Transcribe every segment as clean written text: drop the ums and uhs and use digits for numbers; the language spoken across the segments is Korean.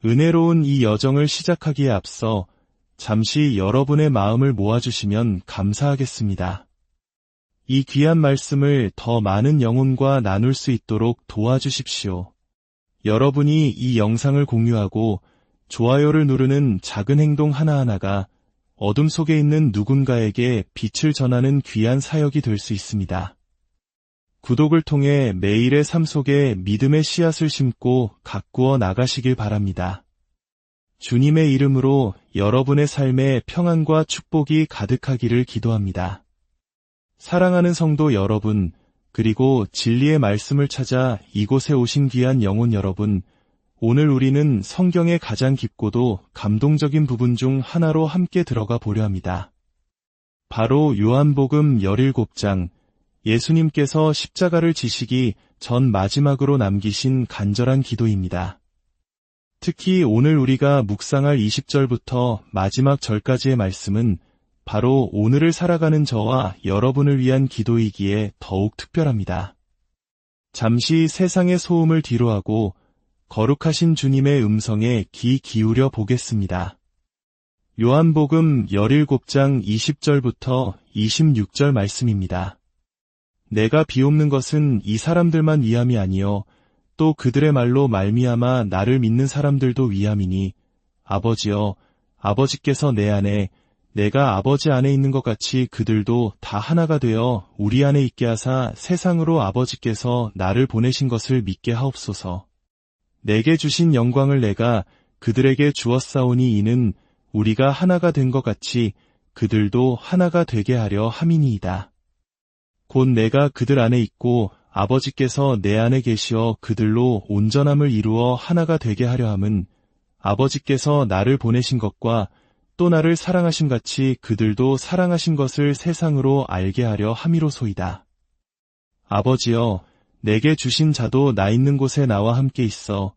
은혜로운 이 여정을 시작하기에 앞서 잠시 여러분의 마음을 모아주시면 감사하겠습니다. 이 귀한 말씀을 더 많은 영혼과 나눌 수 있도록 도와주십시오. 여러분이 이 영상을 공유하고 좋아요를 누르는 작은 행동 하나하나가 어둠 속에 있는 누군가에게 빛을 전하는 귀한 사역이 될 수 있습니다. 구독을 통해 매일의 삶 속에 믿음의 씨앗을 심고 가꾸어 나가시길 바랍니다. 주님의 이름으로 여러분의 삶에 평안과 축복이 가득하기를 기도합니다. 사랑하는 성도 여러분, 그리고 진리의 말씀을 찾아 이곳에 오신 귀한 영혼 여러분, 오늘 우리는 성경의 가장 깊고도 감동적인 부분 중 하나로 함께 들어가 보려 합니다. 바로 요한복음 17장, 예수님께서 십자가를 지시기 전 마지막으로 남기신 간절한 기도입니다. 특히 오늘 우리가 묵상할 20절부터 마지막 절까지의 말씀은 바로 오늘을 살아가는 저와 여러분을 위한 기도이기에 더욱 특별합니다. 잠시 세상의 소음을 뒤로하고 거룩하신 주님의 음성에 귀 기울여 보겠습니다. 요한복음 17장 20절부터 26절 말씀입니다. 내가 비옵는 것은 이 사람들만 위함이 아니요 또 그들의 말로 말미암아 나를 믿는 사람들도 위함이니 아버지여 아버지께서 내 안에 내가 아버지 안에 있는 것 같이 그들도 다 하나가 되어 우리 안에 있게 하사 세상으로 아버지께서 나를 보내신 것을 믿게 하옵소서. 내게 주신 영광을 내가 그들에게 주었사오니 이는 우리가 하나가 된 것 같이 그들도 하나가 되게 하려 함이니이다. 곧 내가 그들 안에 있고 아버지께서 내 안에 계시어 그들로 온전함을 이루어 하나가 되게 하려 함은 아버지께서 나를 보내신 것과 또 나를 사랑하신 같이 그들도 사랑하신 것을 세상으로 알게 하려 함이로소이다. 아버지여, 내게 주신 자도 나 있는 곳에 나와 함께 있어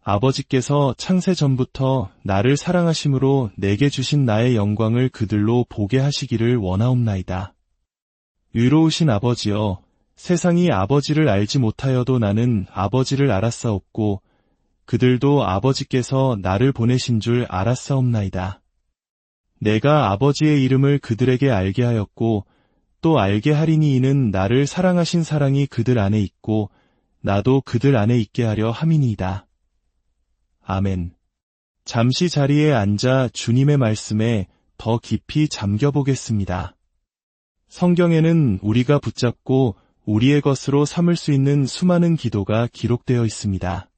아버지께서 창세 전부터 나를 사랑하심으로 내게 주신 나의 영광을 그들로 보게 하시기를 원하옵나이다. 의로우신 아버지여, 세상이 아버지를 알지 못하여도 나는 아버지를 알았사옵고 그들도 아버지께서 나를 보내신 줄 알았사옵나이다. 내가 아버지의 이름을 그들에게 알게 하였고 또 알게 하리니 이는 나를 사랑하신 사랑이 그들 안에 있고 나도 그들 안에 있게 하려 함이니이다. 아멘. 잠시 자리에 앉아 주님의 말씀에 더 깊이 잠겨보겠습니다. 성경에는 우리가 붙잡고 우리의 것으로 삼을 수 있는 수많은 기도가 기록되어 있습니다.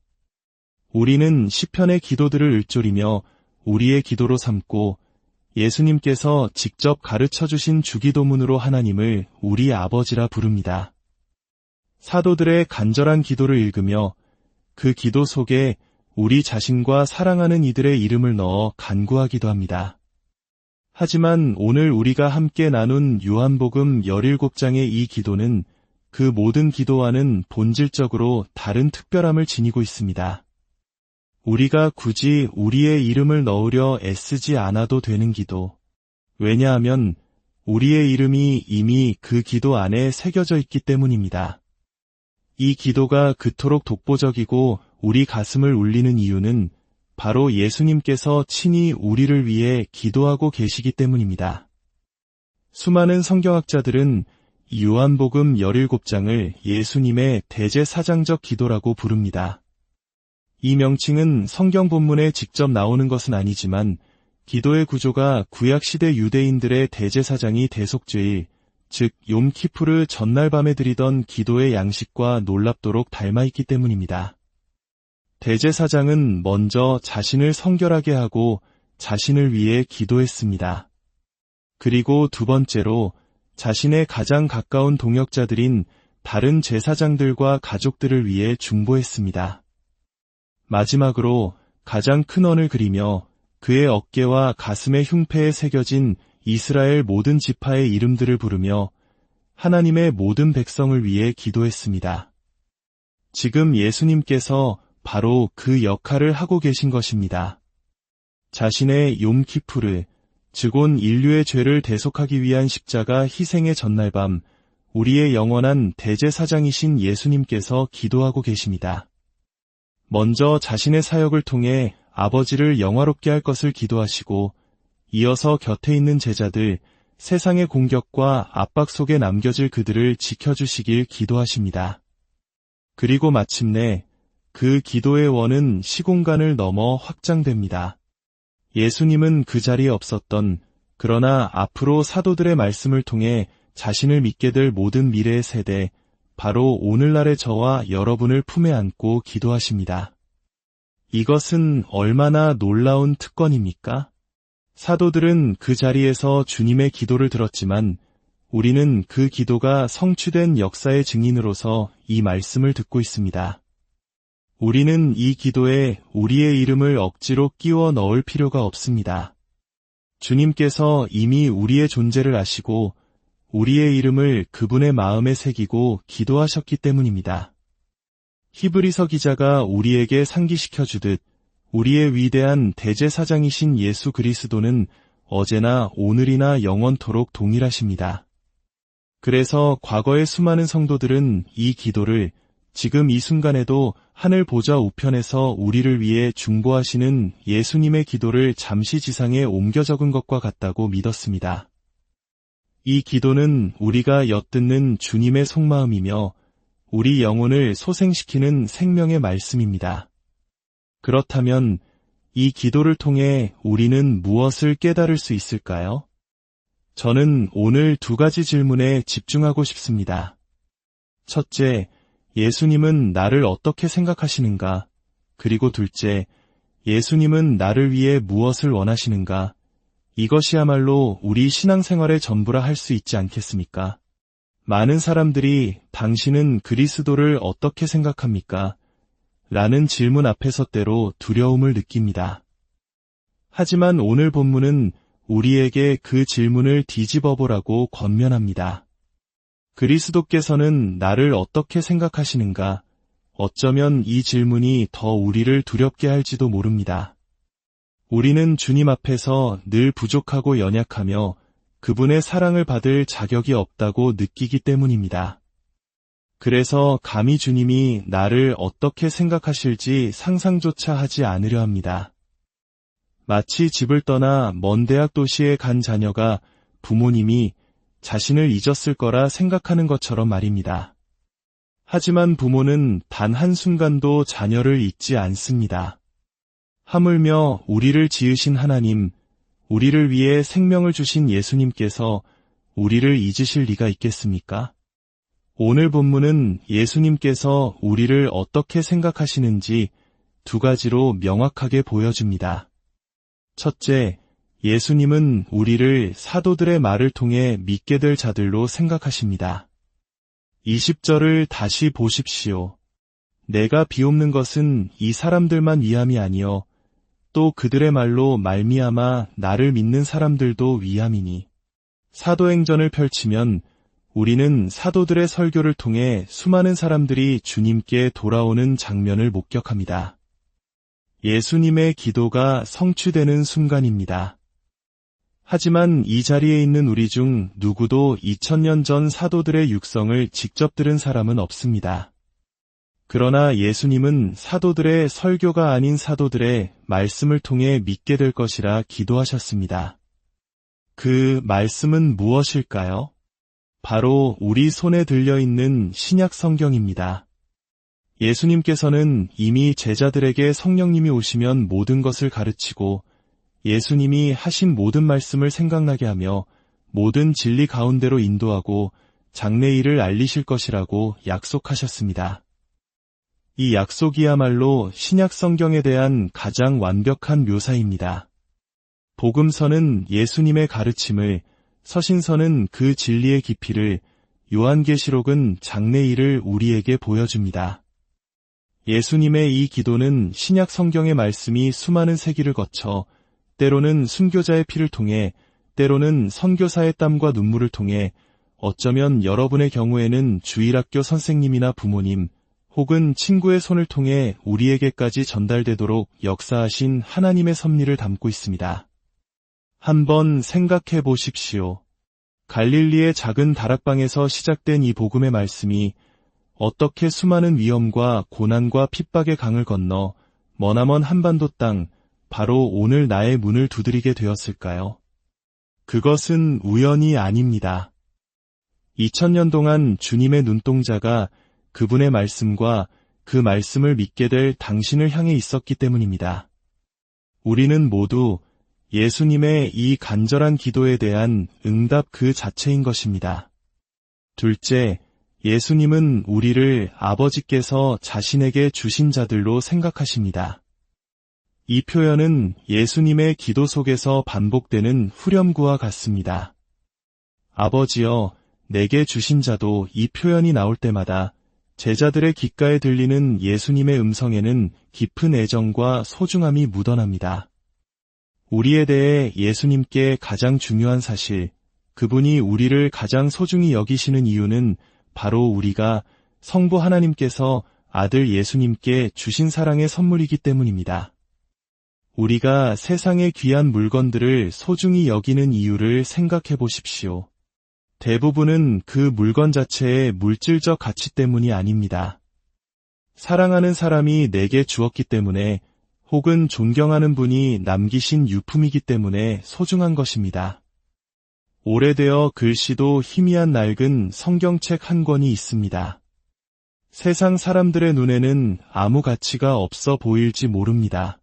우리는 시편의 기도들을 읊조리며 우리의 기도로 삼고 예수님께서 직접 가르쳐주신 주기도문으로 하나님을 우리 아버지라 부릅니다. 사도들의 간절한 기도를 읽으며 그 기도 속에 우리 자신과 사랑하는 이들의 이름을 넣어 간구하기도 합니다. 하지만 오늘 우리가 함께 나눈 요한복음 17장의 이 기도는 그 모든 기도와는 본질적으로 다른 특별함을 지니고 있습니다. 우리가 굳이 우리의 이름을 넣으려 애쓰지 않아도 되는 기도. 왜냐하면 우리의 이름이 이미 그 기도 안에 새겨져 있기 때문입니다. 이 기도가 그토록 독보적이고 우리 가슴을 울리는 이유는 바로 예수님께서 친히 우리를 위해 기도하고 계시기 때문입니다. 수많은 성경학자들은 요한복음 17장을 예수님의 대제사장적 기도라고 부릅니다. 이 명칭은 성경 본문에 직접 나오는 것은 아니지만 기도의 구조가 구약시대 유대인들의 대제사장이 대속죄일, 즉 욤키푸르 전날 밤에 드리던 기도의 양식과 놀랍도록 닮아있기 때문입니다. 대제사장은 먼저 자신을 성결하게 하고 자신을 위해 기도했습니다. 그리고 두 번째로 자신의 가장 가까운 동역자들인 다른 제사장들과 가족들을 위해 중보했습니다. 마지막으로 가장 큰 원을 그리며 그의 어깨와 가슴의 흉패에 새겨진 이스라엘 모든 지파의 이름들을 부르며 하나님의 모든 백성을 위해 기도했습니다. 지금 예수님께서 바로 그 역할을 하고 계신 것입니다. 자신의 욤키푸르, 즉 온 인류의 죄를 대속하기 위한 십자가 희생의 전날 밤 우리의 영원한 대제사장이신 예수님께서 기도하고 계십니다. 먼저 자신의 사역을 통해 아버지를 영화롭게 할 것을 기도하시고 이어서 곁에 있는 제자들, 세상의 공격과 압박 속에 남겨질 그들을 지켜주시길 기도하십니다. 그리고 마침내 그 기도의 원은 시공간을 넘어 확장됩니다. 예수님은 그 자리에 없었던, 그러나 앞으로 사도들의 말씀을 통해 자신을 믿게 될 모든 미래의 세대, 바로 오늘날의 저와 여러분을 품에 안고 기도하십니다. 이것은 얼마나 놀라운 특권입니까? 사도들은 그 자리에서 주님의 기도를 들었지만 우리는 그 기도가 성취된 역사의 증인으로서 이 말씀을 듣고 있습니다. 우리는 이 기도에 우리의 이름을 억지로 끼워 넣을 필요가 없습니다. 주님께서 이미 우리의 존재를 아시고 우리의 이름을 그분의 마음에 새기고 기도하셨기 때문입니다. 히브리서 기자가 우리에게 상기시켜 주듯 우리의 위대한 대제사장이신 예수 그리스도는 어제나 오늘이나 영원토록 동일하십니다. 그래서 과거의 수많은 성도들은 이 기도를 지금 이 순간에도 하늘 보좌 우편에서 우리를 위해 중보하시는 예수님의 기도를 잠시 지상에 옮겨 적은 것과 같다고 믿었습니다. 이 기도는 우리가 엿듣는 주님의 속마음이며 우리 영혼을 소생시키는 생명의 말씀입니다. 그렇다면 이 기도를 통해 우리는 무엇을 깨달을 수 있을까요? 저는 오늘 두 가지 질문에 집중하고 싶습니다. 첫째, 예수님은 나를 어떻게 생각하시는가? 그리고 둘째, 예수님은 나를 위해 무엇을 원하시는가? 이것이야말로 우리 신앙생활의 전부라 할 수 있지 않겠습니까? 많은 사람들이 당신은 그리스도를 어떻게 생각합니까? 라는 질문 앞에서 때로 두려움을 느낍니다. 하지만 오늘 본문은 우리에게 그 질문을 뒤집어 보라고 권면합니다. 그리스도께서는 나를 어떻게 생각하시는가? 어쩌면 이 질문이 더 우리를 두렵게 할지도 모릅니다. 우리는 주님 앞에서 늘 부족하고 연약하며 그분의 사랑을 받을 자격이 없다고 느끼기 때문입니다. 그래서 감히 주님이 나를 어떻게 생각하실지 상상조차 하지 않으려 합니다. 마치 집을 떠나 먼 대학 도시에 간 자녀가 부모님이 자신을 잊었을 거라 생각하는 것처럼 말입니다. 하지만 부모는 단 한순간도 자녀를 잊지 않습니다. 하물며 우리를 지으신 하나님, 우리를 위해 생명을 주신 예수님께서 우리를 잊으실 리가 있겠습니까? 오늘 본문은 예수님께서 우리를 어떻게 생각하시는지 두 가지로 명확하게 보여줍니다. 첫째, 예수님은 우리를 사도들의 말을 통해 믿게 될 자들로 생각하십니다. 20절을 다시 보십시오. 내가 비옵는 것은 이 사람들만 위함이 아니요 또 그들의 말로 말미암아 나를 믿는 사람들도 위함이니. 사도행전을 펼치면 우리는 사도들의 설교를 통해 수많은 사람들이 주님께 돌아오는 장면을 목격합니다. 예수님의 기도가 성취되는 순간입니다. 하지만 이 자리에 있는 우리 중 누구도 2000년 전 사도들의 육성을 직접 들은 사람은 없습니다. 그러나 예수님은 사도들의 설교가 아닌 사도들의 말씀을 통해 믿게 될 것이라 기도하셨습니다. 그 말씀은 무엇일까요? 바로 우리 손에 들려있는 신약 성경입니다. 예수님께서는 이미 제자들에게 성령님이 오시면 모든 것을 가르치고 예수님이 하신 모든 말씀을 생각나게 하며 모든 진리 가운데로 인도하고 장래일을 알리실 것이라고 약속하셨습니다. 이 약속이야말로 신약 성경에 대한 가장 완벽한 묘사입니다. 복음서는 예수님의 가르침을, 서신서는 그 진리의 깊이를, 요한계시록은 장래일을 우리에게 보여줍니다. 예수님의 이 기도는 신약 성경의 말씀이 수많은 세기를 거쳐 때로는 순교자의 피를 통해, 때로는 선교사의 땀과 눈물을 통해, 어쩌면 여러분의 경우에는 주일학교 선생님이나 부모님, 혹은 친구의 손을 통해 우리에게까지 전달되도록 역사하신 하나님의 섭리를 담고 있습니다. 한번 생각해 보십시오. 갈릴리의 작은 다락방에서 시작된 이 복음의 말씀이 어떻게 수많은 위험과 고난과 핍박의 강을 건너 머나먼 한반도 땅, 바로 오늘 나의 문을 두드리게 되었을까요? 그것은 우연이 아닙니다. 2000년 동안 주님의 눈동자가 그분의 말씀과 그 말씀을 믿게 될 당신을 향해 있었기 때문입니다. 우리는 모두 예수님의 이 간절한 기도에 대한 응답 그 자체인 것입니다. 둘째, 예수님은 우리를 아버지께서 자신에게 주신 자들로 생각하십니다. 이 표현은 예수님의 기도 속에서 반복되는 후렴구와 같습니다. 아버지여, 내게 주신 자도 이 표현이 나올 때마다 제자들의 귓가에 들리는 예수님의 음성에는 깊은 애정과 소중함이 묻어납니다. 우리에 대해 예수님께 가장 중요한 사실, 그분이 우리를 가장 소중히 여기시는 이유는 바로 우리가 성부 하나님께서 아들 예수님께 주신 사랑의 선물이기 때문입니다. 우리가 세상의 귀한 물건들을 소중히 여기는 이유를 생각해 보십시오. 대부분은 그 물건 자체의 물질적 가치 때문이 아닙니다. 사랑하는 사람이 내게 주었기 때문에 혹은 존경하는 분이 남기신 유품이기 때문에 소중한 것입니다. 오래되어 글씨도 희미한 낡은 성경책 한 권이 있습니다. 세상 사람들의 눈에는 아무 가치가 없어 보일지 모릅니다.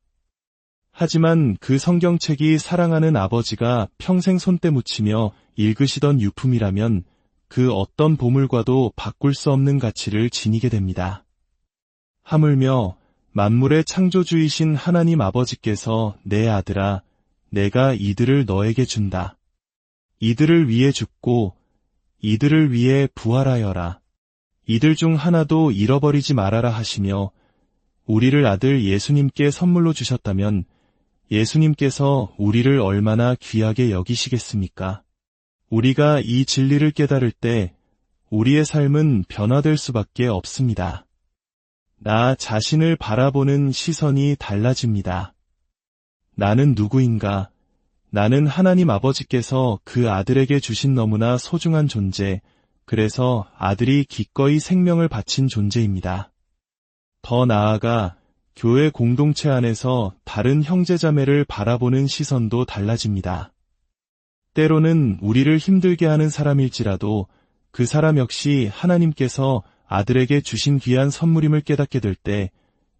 하지만 그 성경책이 사랑하는 아버지가 평생 손때 묻히며 읽으시던 유품이라면 그 어떤 보물과도 바꿀 수 없는 가치를 지니게 됩니다. 하물며 만물의 창조주이신 하나님 아버지께서 내 아들아, 내가 이들을 너에게 준다. 이들을 위해 죽고 이들을 위해 부활하여라. 이들 중 하나도 잃어버리지 말아라 하시며 우리를 아들 예수님께 선물로 주셨다면 예수님께서 우리를 얼마나 귀하게 여기시겠습니까? 우리가 이 진리를 깨달을 때 우리의 삶은 변화될 수밖에 없습니다. 나 자신을 바라보는 시선이 달라집니다. 나는 누구인가? 나는 하나님 아버지께서 그 아들에게 주신 너무나 소중한 존재, 그래서 아들이 기꺼이 생명을 바친 존재입니다. 더 나아가 교회 공동체 안에서 다른 형제자매를 바라보는 시선도 달라집니다. 때로는 우리를 힘들게 하는 사람일지라도 그 사람 역시 하나님께서 아들에게 주신 귀한 선물임을 깨닫게 될 때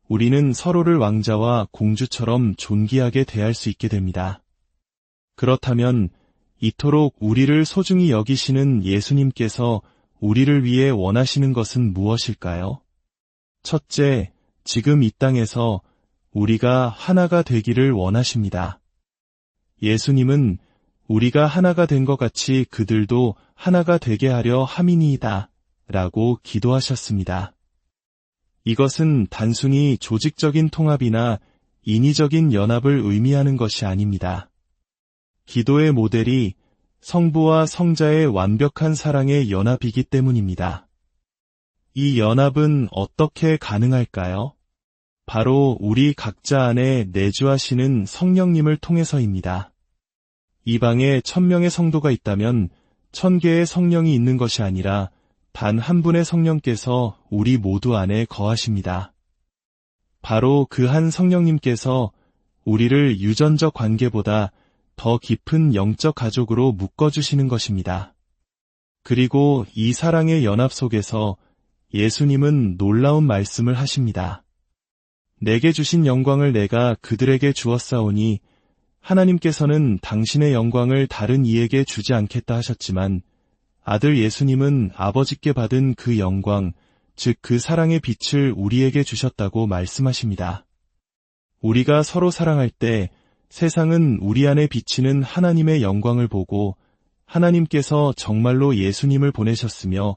우리는 서로를 왕자와 공주처럼 존귀하게 대할 수 있게 됩니다. 그렇다면 이토록 우리를 소중히 여기시는 예수님께서 우리를 위해 원하시는 것은 무엇일까요? 첫째, 지금 이 땅에서 우리가 하나가 되기를 원하십니다. 예수님은 우리가 하나가 된 것 같이 그들도 하나가 되게 하려 함이니이다 라고 기도하셨습니다. 이것은 단순히 조직적인 통합이나 인위적인 연합을 의미하는 것이 아닙니다. 기도의 모델이 성부와 성자의 완벽한 사랑의 연합이기 때문입니다. 이 연합은 어떻게 가능할까요? 바로 우리 각자 안에 내주하시는 성령님을 통해서입니다. 이 방에 1000명의 성도가 있다면 1000개의 성령이 있는 것이 아니라 단 한 분의 성령께서 우리 모두 안에 거하십니다. 바로 그 한 성령님께서 우리를 유전적 관계보다 더 깊은 영적 가족으로 묶어주시는 것입니다. 그리고 이 사랑의 연합 속에서 예수님은 놀라운 말씀을 하십니다. 내게 주신 영광을 내가 그들에게 주었사오니 하나님께서는 당신의 영광을 다른 이에게 주지 않겠다 하셨지만 아들 예수님은 아버지께 받은 그 영광, 즉 그 사랑의 빛을 우리에게 주셨다고 말씀하십니다. 우리가 서로 사랑할 때 세상은 우리 안에 비치는 하나님의 영광을 보고 하나님께서 정말로 예수님을 보내셨으며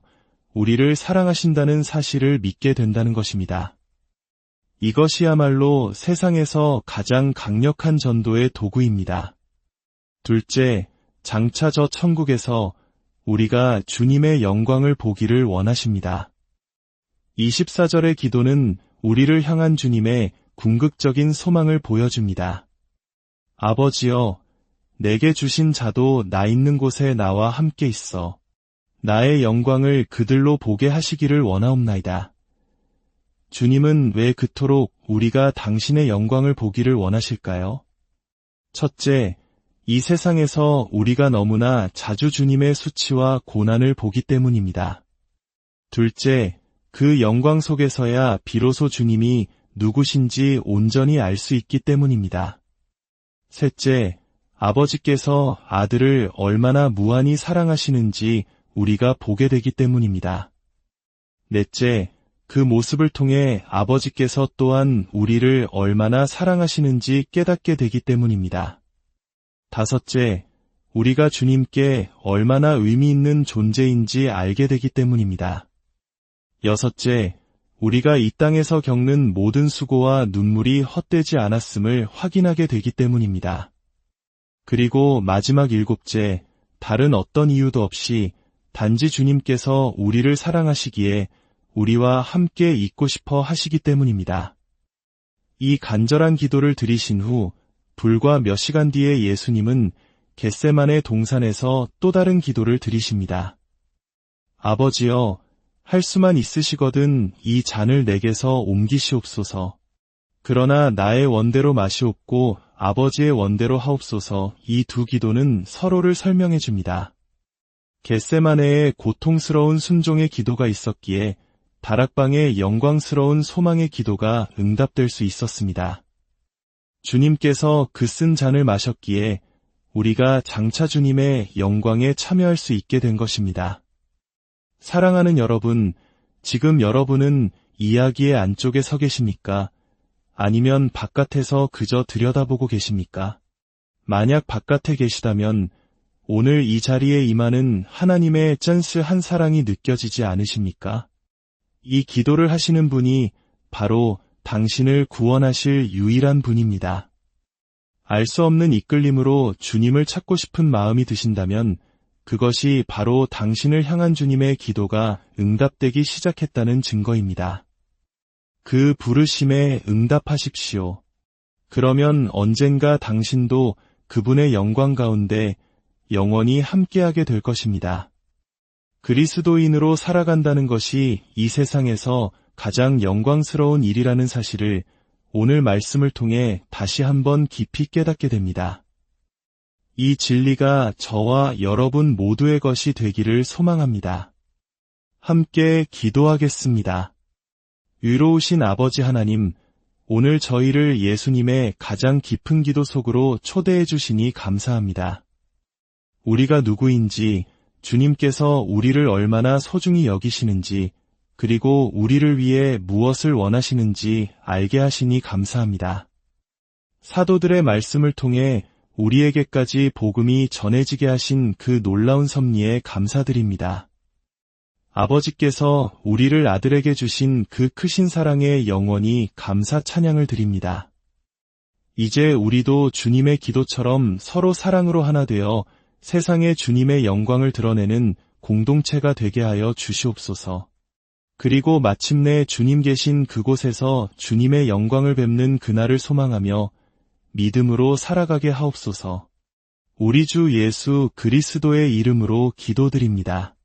우리를 사랑하신다는 사실을 믿게 된다는 것입니다. 이것이야말로 세상에서 가장 강력한 전도의 도구입니다. 둘째, 장차 저 천국에서 우리가 주님의 영광을 보기를 원하십니다. 24절의 기도는 우리를 향한 주님의 궁극적인 소망을 보여줍니다. 아버지여, 내게 주신 자도 나 있는 곳에 나와 함께 있어 나의 영광을 그들로 보게 하시기를 원하옵나이다. 주님은 왜 그토록 우리가 당신의 영광을 보기를 원하실까요? 첫째, 이 세상에서 우리가 너무나 자주 주님의 수치와 고난을 보기 때문입니다. 둘째, 그 영광 속에서야 비로소 주님이 누구신지 온전히 알 수 있기 때문입니다. 셋째, 아버지께서 아들을 얼마나 무한히 사랑하시는지 우리가 보게 되기 때문입니다. 넷째, 그 모습을 통해 아버지께서 또한 우리를 얼마나 사랑하시는지 깨닫게 되기 때문입니다. 다섯째, 우리가 주님께 얼마나 의미 있는 존재인지 알게 되기 때문입니다. 여섯째, 우리가 이 땅에서 겪는 모든 수고와 눈물이 헛되지 않았음을 확인하게 되기 때문입니다. 그리고 마지막 일곱째, 다른 어떤 이유도 없이 단지 주님께서 우리를 사랑하시기에 우리와 함께 있고 싶어 하시기 때문입니다. 이 간절한 기도를 드리신 후 불과 몇 시간 뒤에 예수님은 겟세마네 동산에서 또 다른 기도를 드리십니다. 아버지여, 할 수만 있으시거든 이 잔을 내게서 옮기시옵소서. 그러나 나의 원대로 마시옵고 아버지의 원대로 하옵소서. 이 두 기도는 서로를 설명해 줍니다. 겟세마네에 고통스러운 순종의 기도가 있었기에 다락방의 영광스러운 소망의 기도가 응답될 수 있었습니다. 주님께서 그 쓴 잔을 마셨기에 우리가 장차 주님의 영광에 참여할 수 있게 된 것입니다. 사랑하는 여러분, 지금 여러분은 이야기의 안쪽에 서 계십니까? 아니면 바깥에서 그저 들여다보고 계십니까? 만약 바깥에 계시다면 오늘 이 자리에 임하는 하나님의 짠스한 사랑이 느껴지지 않으십니까? 이 기도를 하시는 분이 바로 당신을 구원하실 유일한 분입니다. 알 수 없는 이끌림으로 주님을 찾고 싶은 마음이 드신다면 그것이 바로 당신을 향한 주님의 기도가 응답되기 시작했다는 증거입니다. 그 부르심에 응답하십시오. 그러면 언젠가 당신도 그분의 영광 가운데 영원히 함께하게 될 것입니다. 그리스도인으로 살아간다는 것이 이 세상에서 가장 영광스러운 일이라는 사실을 오늘 말씀을 통해 다시 한번 깊이 깨닫게 됩니다. 이 진리가 저와 여러분 모두의 것이 되기를 소망합니다. 함께 기도하겠습니다. 위로우신 아버지 하나님, 오늘 저희를 예수님의 가장 깊은 기도 속으로 초대해 주시니 감사합니다. 우리가 누구인지, 주님께서 우리를 얼마나 소중히 여기시는지, 그리고 우리를 위해 무엇을 원하시는지 알게 하시니 감사합니다. 사도들의 말씀을 통해 우리에게까지 복음이 전해지게 하신 그 놀라운 섭리에 감사드립니다. 아버지께서 우리를 아들에게 주신 그 크신 사랑에 영원히 감사 찬양을 드립니다. 이제 우리도 주님의 기도처럼 서로 사랑으로 하나 되어 세상에 주님의 영광을 드러내는 공동체가 되게 하여 주시옵소서. 그리고 마침내 주님 계신 그곳에서 주님의 영광을 뵙는 그날을 소망하며 믿음으로 살아가게 하옵소서. 우리 주 예수 그리스도의 이름으로 기도드립니다.